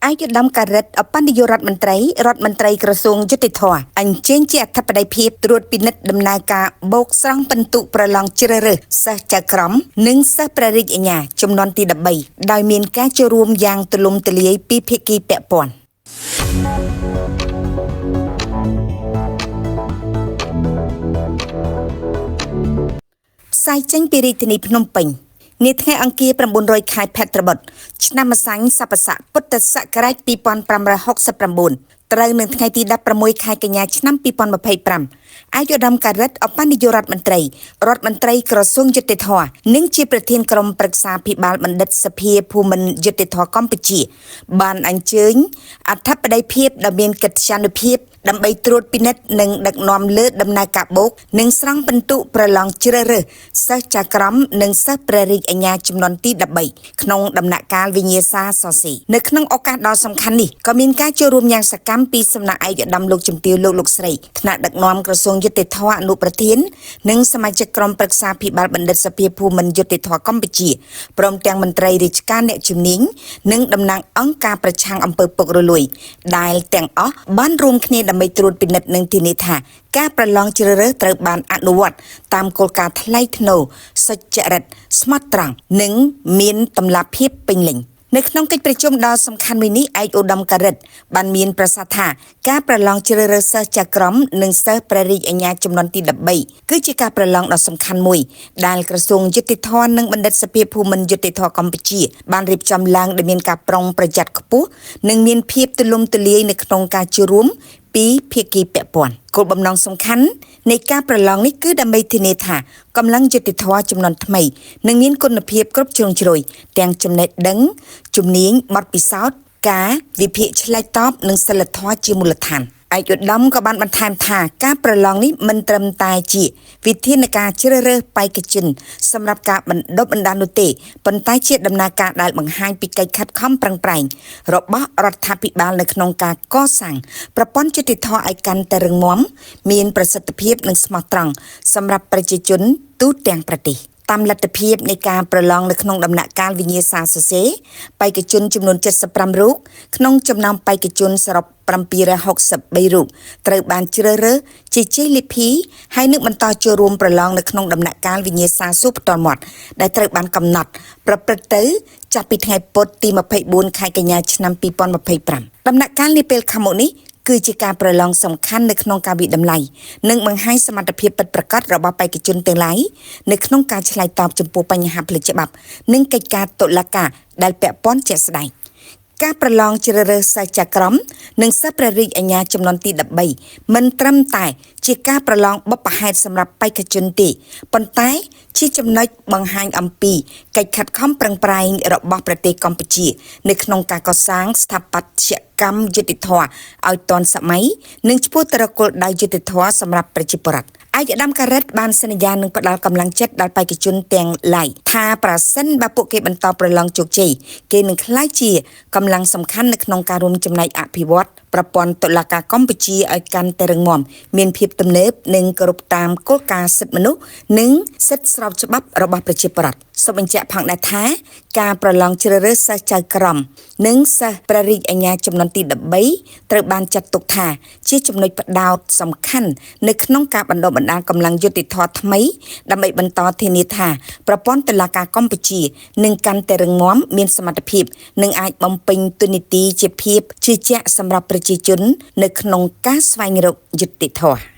អាយដាមការ៉ិតអបញ្ញយោរដ្ឋមន្ត្រីក្រសួងយុតិធធម៌អញ្ជើញជាអធិបតីភាពត្រួតពិនិត្យដំណើរការបោកស្រង់ពិន្ទុប្រឡងជ្រើសរើសសិស្សចៅក្រមនិងសិស្សព្រះរាជអាជ្ញាចំនួនទី13ដោយមានការចូលរួមយ៉ាងទូលំទូលាយពីភាគីពាក់ព័ន្ធផ្សាយចេញពីរាជធានីភ្នំពេញនាថ្ងៃអង្គារ900ខែភទ្របទឆ្នាំម្សាញ់សប្បស័កពុទ្ធសករាជ2569ត្រូវនៅថ្ងៃទី16ខែកញ្ញាឆ្នាំ2025អាយុដំការ៉ិតអបញ្ញយោរដ្ឋមន្ត្រីក្រសួងយុតិធធម៌និងជាប្រធានក្រុមប្រឹក្សាភិបាលបណ្ឌិតសភាភូមិន្ទយុតិធធម៌កម្ពុជាបានអញ្ជើញអធិបតីភាពដ៏មានកិត្យានុភាពដើម្បីត្រួតពិនិត្យនិងដឹកនាំលើដំណើរការបូកនិងស្រង់ពិន្ទុប្រឡងជ្រើសរើសសិស្សចៅក្រមនិងសិស្សព្រះរាជអាជ្ញាចំនួនទី13ក្នុងដំណាក់កាលវិញ្ញាសាសរសេរនៅក្នុងឱកាសដ៏សំខាន់នេះក៏មានការចូលរួមយ៉ាងសកម្មពីសំណាក់ឯកឧត្តមលោកជំទាវលោកស្រីថ្នាក់ដឹកនាំក្រសួងយុតិធធម៌អនុប្រធាននិងសមាជិកក្រុមប្រឹក្សាភិបាលបណ្ឌិតសភាភូមិន្ទយុតិធធម៌កម្ពុជាព្រមទាំងមន្ត្រីរាជការអ្នកជំនាញនិងតំណាងអង្គការប្រឆាំងអំពើពុករលួយដែលទាំងអស់បានរួមគ្នាដើម្បីត្រួតពិនិត្យនិងធានាថាការប្រឡងជ្រើសរើសត្រូវបានអនុវត្តតាមគោលការណ៍ថ្លៃថ្នូរសុចរិតស្មោះត្រង់និងមានតម្លាភាពពេញលេញនៅក្នុងកិច្ចប្រជុំដ៏សំខាន់មួយនេះឯកឧត្តមការ៉ិតបានមានប្រសាសន៍ថាការប្រឡងជ្រើសរើសសិស្សចៅក្រមនិងសិស្សព្រះរាជអាជ្ញាចំនួនទី13គឺជាការប្រឡងដ៏សំខាន់មួយដែលក្រសួងយុតិធធម៌និងបណ្ឌិតសភាភូមិន្ទយុតិធធម៌កម្ពុជាបានរៀបចំឡើងដោយមានការប្រុងប្រយ័ត្នខ្ពស់និងមានភាពទូលំទូលាយនៅក្នុងការចូលរួមពីភាគីពាក់ព័ន្ធគោលបំណងសំខាន់នៃការប្រឡងនេះគឺដើម្បីធានាថាកម្លាំងយុតិធធម៌ចំនួនថ្មីនឹងមានគុណភាពគ្រប់ជ្រុងជ្រោយទាំងចំណេះដឹងជំនាញបទពិសោធន៍ការវិភាគឆ្លើយតបនិងសិលធម៌ជាមូលដ្ឋានឯកឧត្តមក៏បានបន្ថែមថាការប្រឡងនេះមិនត្រឹមតែជាវិធានការជ្រើសរើសបេក្ខជនសម្រាប់ការបណ្ដុះបណ្ដាលនោះទេប៉ុន្តែជាដំណើរការដែលបង្ហាញពីកិច្ចខិតខំប្រឹងប្រែងរបស់រដ្ឋាភិបាលនៅក្នុងការកសាងប្រព័ន្ធយុតិធធម៌ឲ្យកាន់តែរឹងមាំមានប្រសិទ្ធភាពនិងស្មោះត្រង់សម្រាប់ប្រជាជនទូទាំងប្រទេសតាមលទ្ធភាពនៃការប្រឡងនៅក្នុងដំណាក់កាលវិញ្ញាសាសរសេរបេក្ខជនចំនួន75រូបក្នុងចំណោមបេក្ខជនសរុប763រូបត្រូវបានជ្រើសរើសជាជ័យលាភីហើយនឹងបន្តចូលរួមប្រឡងនៅក្នុងដំណាក់កាលវិញ្ញាសាសួរផ្ទាល់មាត់ដែលត្រូវបានកំណត់ប្រព្រឹត្តទៅចាប់ពីថ្ងៃពុធទី24ខែកញ្ញាឆ្នាំ2025ដំណាក់កាលនាពេលខាងមុខនេះគឺជាការប្រឡងសំខាន់នៅក្នុងការវិតម្លៃនិងបង្ហាញសមត្ថភាពពិតប្រាកដរបស់បេក្ខជនទាំងឡាយនៅក្នុងការឆ្លើយតបចំពោះបញ្ហាផ្លូវច្បាប់និងកិច្ចការតុលាការដែលពាក់ព័ន្ធជាក់ស្ដែងការប្រឡងជ្រើសរើសសិស្សចៅក្រមនិងសិស្សព្រះរាជអាជ្ញាចំនួនទី13មិនត្រឹមតែជាការប្រឡងបុព្វហេតុសម្រាប់បេក្ខជនទេប៉ុន្តែជាចំណុចបង្ហាញអំពីកិច្ចខិតខំប្រឹងប្រែងរបស់ប្រទេសកម្ពុជានៅក្នុងការកសាងស្ថាបត្យកម្មយុតិធធម៌ឲ្យទាន់សម័យនិងឆ្ពោះទៅរកគោលដៅយុតិធធម៌សម្រាប់ប្រជាពលរដ្ឋឯកឧត្តមការ៉ិតបានសន្យានឹងផ្ដល់កម្លាំងចិត្តដល់បេក្ខជនទាំងឡាយថាប្រសិនបើពួកគេបន្តប្រឡងជោគជ័យគេនឹងក្លាយជាកម្លាំងសំខាន់នៅក្នុងការរួមចំណែកអភិវឌ្ឍប្រព័ន្ធតុលាការកម្ពុជាឲ្យកាន់តែរឹងមាំមានភាពទំនើបនិងគោរពតាមគោលការណ៍សិទ្ធិមនុស្សនិងសិទ្ធិស្របច្បាប់របស់ប្រជាពលរដ្ឋសូមបញ្ជាក់ផងដែរថាការប្រឡងជ្រើសរើសសិស្សចៅក្រមនិងសិស្សព្រះរាជអាជ្ញាចំនួនទី13ត្រូវបានចាត់ទុកថាជាចំណុចផ្ដោតសំខាន់នៅក្នុងការបណ្ដុះបណ្ដាលកម្លាំងយុតិធធម៌ថ្មីដើម្បីបន្តធានាថាប្រព័ន្ធតុលាការកម្ពុជានឹងកាន់តែរឹងមាំមានសមត្ថភាពនិងអាចបំពេញតួនាទីជាភាពជឿជាក់សម្រាប់ប្រជាជននៅក្នុងការស្វែងរកយុត្តិធម៌